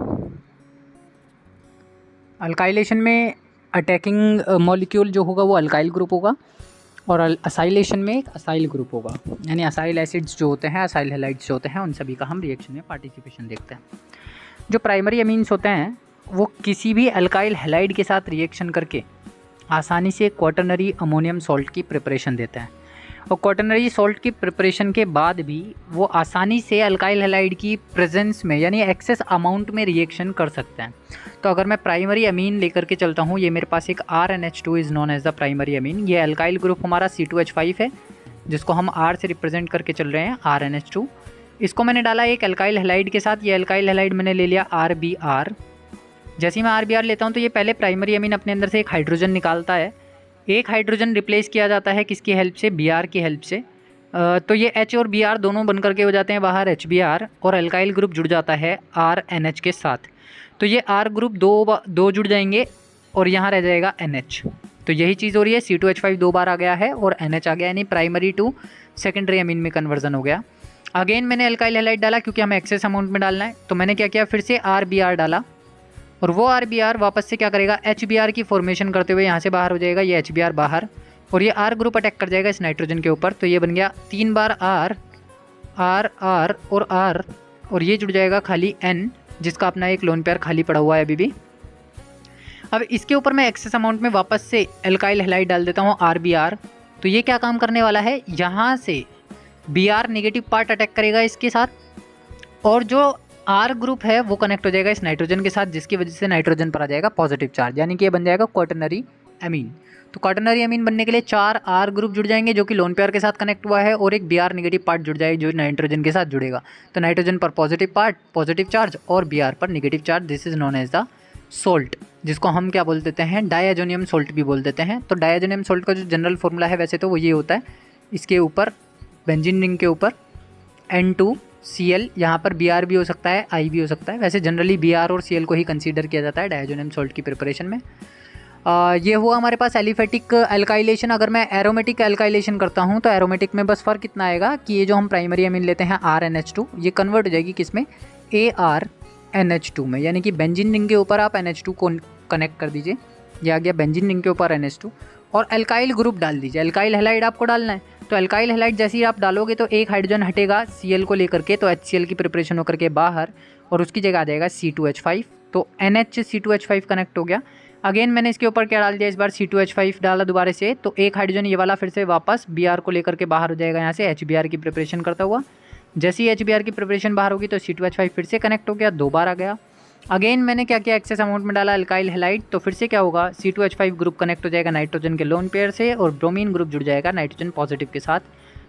अल्काइलेशन में अटैकिंग मॉलिक्यूल जो होगा वो अल्काइल ग्रुप होगा, और असाइलेशन में एक असाइल ग्रुप होगा, यानी असाइल एसिड्स जो होते हैं, असाइल हैलाइड्स जो होते हैं, उन सभी का हम रिएक्शन में पार्टिसिपेशन देखते हैं। जो प्राइमरी अमीन्स होते हैं वो किसी भी अल्काइल हैलाइड के साथ रिएक्शन करके आसानी से क्वाटरनरी अमोनियम सॉल्ट की प्रिपरेशन देते हैं, और क्वाटरनरी सॉल्ट की प्रिपरेशन के बाद भी वो आसानी से अल्काइल हैलाइड की प्रेजेंस में यानी एक्सेस अमाउंट में रिएक्शन कर सकते हैं। तो अगर मैं प्राइमरी अमीन लेकर के चलता हूँ, ये मेरे पास एक RNH2 is known as the primary amine. ये अल्काइल ग्रुप हमारा C2H5 है जिसको हम R से रिप्रेजेंट करके चल रहे हैं, RNH2। इसको मैंने डाला एक अल्काइल हैलाइड के साथ। ये अल्काइल हैलाइड मैंने ले लिया RBr। जैसे ही मैं RBr लेता हूँ तो ये पहले प्राइमरी अमीन अपने अंदर से एक हाइड्रोजन निकालता है। एक हाइड्रोजन रिप्लेस किया जाता है किसकी हेल्प से? Br की हेल्प से। तो ये H और Br दोनों बन करके हो जाते हैं बाहर HBr, और अल्काइल ग्रुप जुड़ जाता है RNH के साथ। तो ये R ग्रुप दो जुड़ जाएंगे और यहाँ रह जाएगा NH। तो यही चीज़ हो रही है, C2H5 2 बार आ गया है और NH आ गया, यानी प्राइमरी टू सेकेंडरी अमीन में कन्वर्जन हो गया। अगेन मैंने अल्काइल हैलाइड डाला क्योंकि हमें एक्सेस अमाउंट में डालना है, तो मैंने क्या किया, फिर से RBr डाला, और वो RBr वापस से क्या करेगा, HBr की फॉर्मेशन करते हुए यहाँ से बाहर हो जाएगा, ये HBr बाहर, और ये R ग्रुप अटैक कर जाएगा इस नाइट्रोजन के ऊपर। तो ये बन गया 3 बार R और R, और ये जुड़ जाएगा खाली N, जिसका अपना एक लोन पेयर खाली पड़ा हुआ है अभी भी। अब इसके ऊपर मैं एक्सेस अमाउंट में वापस से अल्काइल हैलाइड डाल देता हूँ RBr। तो ये क्या काम करने वाला है, यहाँ से Br नेगेटिव पार्ट अटैक करेगा इसके साथ, और जो R ग्रुप है वो कनेक्ट हो जाएगा इस नाइट्रोजन के साथ, जिसकी वजह से नाइट्रोजन पर आ जाएगा पॉजिटिव चार्ज, यानी कि ये बन जाएगा क्वाटरनरी अमीन। तो क्वाटरनरी अमीन बनने के लिए 4 R ग्रुप जुड़ जाएंगे जो कि लोन पेयर के साथ कनेक्ट हुआ है, और एक Br नेगेटिव पार्ट जुड़ जाएगा जो नाइट्रोजन के साथ जुड़ेगा। तो नाइट्रोजन पर पॉजिटिव पार्ट पॉजिटिव चार्ज और Br पर negative charge, this is known as the salt, जिसको हम क्या बोल देते हैं, डायजोनियम सोल्ट भी बोल देते हैं। तो डायजोनियम सोल्ट का जो जनरल फॉर्मूला है वैसे तो वो ये होता है, इसके ऊपर बेंजीन रिंग के ऊपर N2Cl, यहाँ पर Br भी हो सकता है, I भी हो सकता है, वैसे जनरली Br और Cl को ही कंसीडर किया जाता है डायजोनियम सोल्ट की प्रिपरेशन में। ये हुआ हमारे पास एलिफेटिक अल्काइलेशन। अगर मैं एरोमेटिक अल्काइलेशन करता हूँ तो एरोमेटिक में बस फ़र्क कितना आएगा कि ये जो हम प्राइमरी अमीन लेते हैं RNH2, ये कन्वर्ट हो जाएगी किस में, ARNH2 में, यानी कि बेंजीन रिंग के ऊपर आप NH2 को कनेक्ट कर दीजिए, ये आ गया बेंजीन रिंग के ऊपर NH2, और अल्काइल ग्रुप डाल दीजिए। अल्काइल हैलाइड आपको डालना है, तो अल्काइल हैलाइड जैसे ही आप डालोगे तो एक हाइड्रोजन हटेगा Cl को लेकर के, तो HCl की प्रिपरेशन होकर के बाहर, और उसकी जगह आ जाएगा C2H5। तो NH C2H5 कनेक्ट हो गया। अगेन मैंने इसके ऊपर क्या डाल दिया, इस बार C2H5 डाला दोबारा से, तो एक हाइड्रोजन ये वाला फिर से वापस Br को लेकर के बाहर हो जाएगा यहाँ से HBr की प्रिपरेशन करता हुआ। जैसे ही HBr की प्रिपरेशन बाहर होगी तो C2H5 फिर से कनेक्ट हो गया, 2 बार आ गया। अगेन मैंने क्या किया, एक्सेस अमाउंट में डाला अल्काइल हैलाइड, तो फिर से क्या होगा, C2H5 ग्रुप कनेक्ट हो जाएगा नाइट्रोजन के लोन पेयर से, और ब्रोमीन ग्रुप जुड़ जाएगा नाइट्रोजन पॉजिटिव के साथ।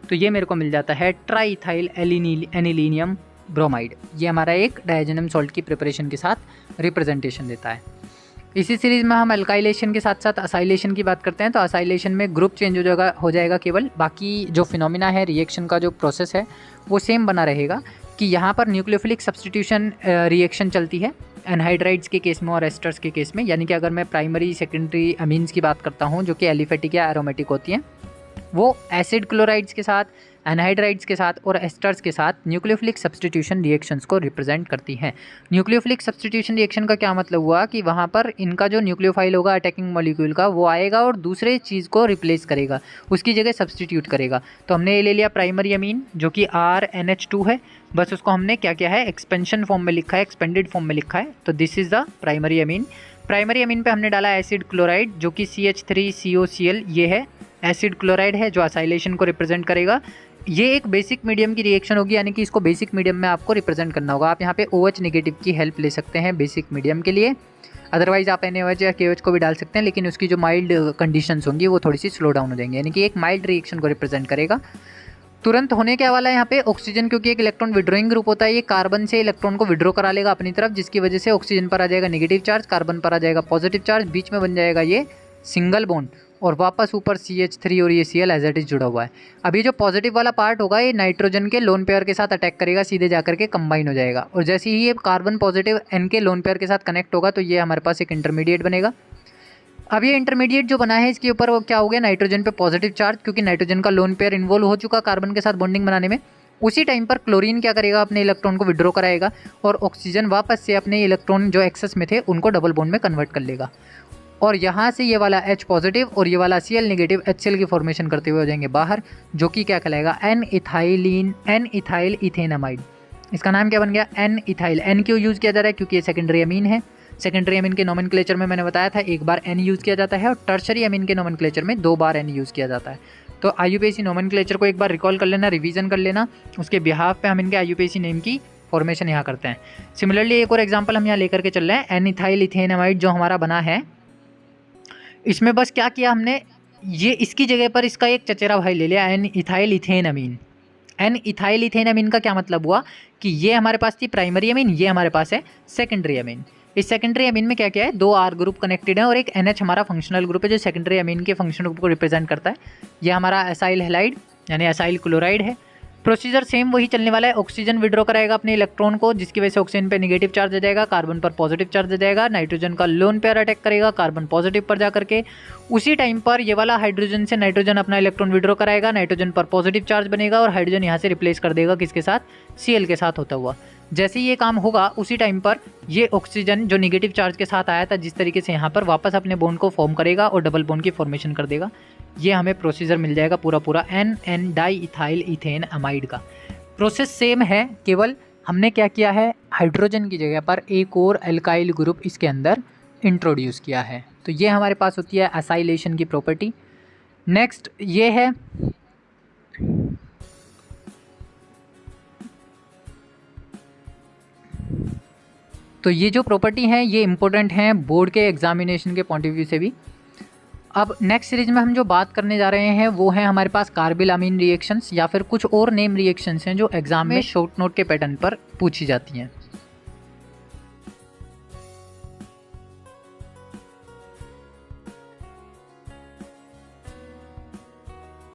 तो ये मेरे को मिल जाता है ट्राईथाइल एनिलीनियम ब्रोमाइड। ये हमारा एक डायजोनियम सॉल्ट की प्रिपरेशन के साथ रिप्रेजेंटेशन देता है। इसी सीरीज़ में हम अल्काइलेशन के साथ साथ असाइलेशन की बात करते हैं। तो असाइलेशन में ग्रुप चेंज हो जाएगा केवल, बाकी जो फिनोमिना है, रिएक्शन का जो प्रोसेस है वो सेम बना रहेगा, कि यहाँ पर न्यूक्लियोफिलिक सब्स्टिट्यूशन रिएक्शन चलती है एनहाइड्राइड्स के केस में और एस्टर्स के केस में। यानी कि अगर मैं प्राइमरी सेकेंडरी अमीन्स की बात करता हूँ जो कि एलिफेटिक या एरोमेटिक होती हैं, वो एसिड क्लोराइड्स के साथ एनहाइड्राइड्स के साथ और एस्टर्स के साथ न्यूक्लियोफिलिक सब्स्टिट्यूशन रिएक्शंस को रिप्रेजेंट करती हैं। न्यूक्लियोफिलिक सब्स्टिट्यूशन रिएक्शन का क्या मतलब हुआ कि वहाँ पर इनका जो न्यूक्लियोफाइल होगा अटैकिंग मॉलिक्यूल का, वो आएगा और दूसरे चीज़ को रिप्लेस करेगा, उसकी जगह सब्स्टिट्यूट करेगा। तो हमने ये ले लिया प्राइमरी अमीन जो कि RNH2 है, बस उसको हमने क्या किया है, एक्सपेंशन फॉर्म में लिखा है, एक्सपेंडेड फॉर्म में लिखा है। तो this is the primary Amin. Primary amine पे हमने डाला एसिड क्लोराइड जो कि CH3COCl, ये है एसिड क्लोराइड है जो असाइलेशन को रिप्रेजेंट करेगा। ये एक बेसिक मीडियम की रिएक्शन होगी, यानी कि इसको बेसिक मीडियम में आपको रिप्रेजेंट करना होगा। आप यहाँ पे OH नेगेटिव की हेल्प ले सकते हैं बेसिक मीडियम के लिए, अदरवाइज आप NaOH या KOH को भी डाल सकते हैं, लेकिन उसकी जो माइल्ड कंडीशंस होंगी वो थोड़ी सी स्लो डाउन हो जाएंगी, यानी कि एक माइल्ड रिएक्शन को रिप्रेजेंट करेगा। तुरंत होने क्या वाला है यहाँ पे, ऑक्सीजन क्योंकि एक इलेक्ट्रॉन विड्रॉइंग ग्रुप होता है, ये कार्बन से इलेक्ट्रॉन को विड्रॉ करा लेगा अपनी तरफ, जिसकी वजह से ऑक्सीजन पर आ जाएगा नेगेटिव चार्ज, कार्बन पर आ जाएगा पॉजिटिव चार्ज, बीच में बन जाएगा ये सिंगल बॉन्ड और वापस ऊपर CH3 और ये Cl एज इट इज जुड़ा हुआ है। अभी जो पॉजिटिव वाला पार्ट होगा ये नाइट्रोजन के लोन पेयर के साथ अटैक करेगा, सीधे जाकर के कंबाइन हो जाएगा, और जैसे ही ये कार्बन पॉजिटिव N के लोन पेयर के साथ कनेक्ट होगा तो ये हमारे पास एक इंटरमीडिएट बनेगा। अब ये इंटरमीडिएट जो बना है इसके ऊपर वो क्या हो गया, नाइट्रोजन पे पॉजिटिव चार्ज, क्योंकि नाइट्रोजन का लोन पेयर इन्वॉल्व हो चुका कार्बन के साथ बॉन्डिंग बनाने में। उसी टाइम पर क्लोरीन क्या करेगा, अपने इलेक्ट्रॉन को विड्रॉ कराएगा और ऑक्सीजन वापस से अपने इलेक्ट्रॉन जो एक्सेस में थे उनको डबल बॉन्ड में कन्वर्ट कर लेगा, और यहाँ से ये वाला H पॉजिटिव और ये वाला Cl नेगेटिव HCl की फॉर्मेशन करते हुए हो जाएंगे बाहर, जो कि क्या कहलाएगा, N इथाइल इथेनामाइड। इसका नाम क्या बन गया, N इथाइल। N क्यों यूज़ किया जा रहा है, क्योंकि ये सेकेंडरी अमीन है। सेकेंडरी अमीन के नोमेनक्लेचर में मैंने बताया था एक बार N यूज़ किया जाता है, और टर्शरी अमीन के नोमेनक्लेचर में 2 बार N यूज़ किया जाता है। तो IUPAC नोमेनक्लेचर को एक बार रिकॉल कर लेना, रिवीजन कर लेना, उसके बिहाफ पे हम इनके IUPAC नेम की फॉर्मेशन यहाँ करते हैं। सिमिलरली एक और एग्जाम्पल हम यहाँ लेकर के चल रहे हैं, N इथाइल इथेनामाइड जो हमारा बना है, इसमें बस क्या किया हमने, ये इसकी जगह पर इसका एक चचेरा भाई ले लिया N इथाइल इथेन अमीन। N इथाइल इथेन अमीन का क्या मतलब हुआ कि ये हमारे पास थी प्राइमरी अमीन, ये हमारे पास है सेकेंडरी अमीन। इस सेकेंडरी अमीन में क्या क्या है, 2 R ग्रुप कनेक्टेड है और एक NH हमारा फंक्शनल ग्रुप है जो सेकेंडरी अमीन के फंक्शनल ग्रुप को रिप्रेजेंट करता है। ये हमारा एसाइल हैलाइड यानी एसाइल क्लोराइड है। प्रोसीजर सेम वही चलने वाला है, ऑक्सीजन विड्रॉ कराएगा अपने इलेक्ट्रॉन को, जिसकी वजह से ऑक्सीजन पे नेगेटिव चार्ज आ जाएगा, कार्बन पर पॉजिटिव चार्ज आ जाएगा, नाइट्रोजन का लोन पेयर अटैक करेगा कार्बन पॉजिटिव पर जाकर के। उसी टाइम पर ये वाला हाइड्रोजन से नाइट्रोजन अपना इलेक्ट्रॉन विड्रॉ कराएगा, नाइट्रोजन पर पॉजिटिव चार्ज बनेगा और हाइड्रोजन यहाँ से रिप्लेस कर देगा किसके साथ, Cl के साथ होता हुआ। जैसे ही ये काम होगा उसी टाइम पर ये ऑक्सीजन जो नेगेटिव चार्ज के साथ आया था जिस तरीके से यहाँ पर वापस अपने बॉन्ड को फॉर्म करेगा और डबल बॉन्ड की फॉर्मेशन कर देगा। ये हमें प्रोसीजर मिल जाएगा पूरा N di ethyl ethane amide का। प्रोसेस सेम है, केवल हमने क्या किया है, हाइड्रोजन की जगह पर एक और एल्काइल ग्रुप इसके अंदर इंट्रोड्यूस किया है। तो ये हमारे पास होती है एसाइलेशन की प्रॉपर्टी। नेक्स्ट ये है तो ये जो प्रॉपर्टी है ये इंपॉर्टेंट है बोर्ड के एग्जामिनेशन के पॉइंट ऑफ व्यू से भी। अब नेक्स्ट सीरीज में हम जो बात करने जा रहे हैं वो है हमारे पास कार्बिल अमीन रिएक्शंस या फिर कुछ और नेम रिएक्शंस हैं जो एग्जाम में शॉर्ट नोट के पैटर्न पर पूछी जाती हैं।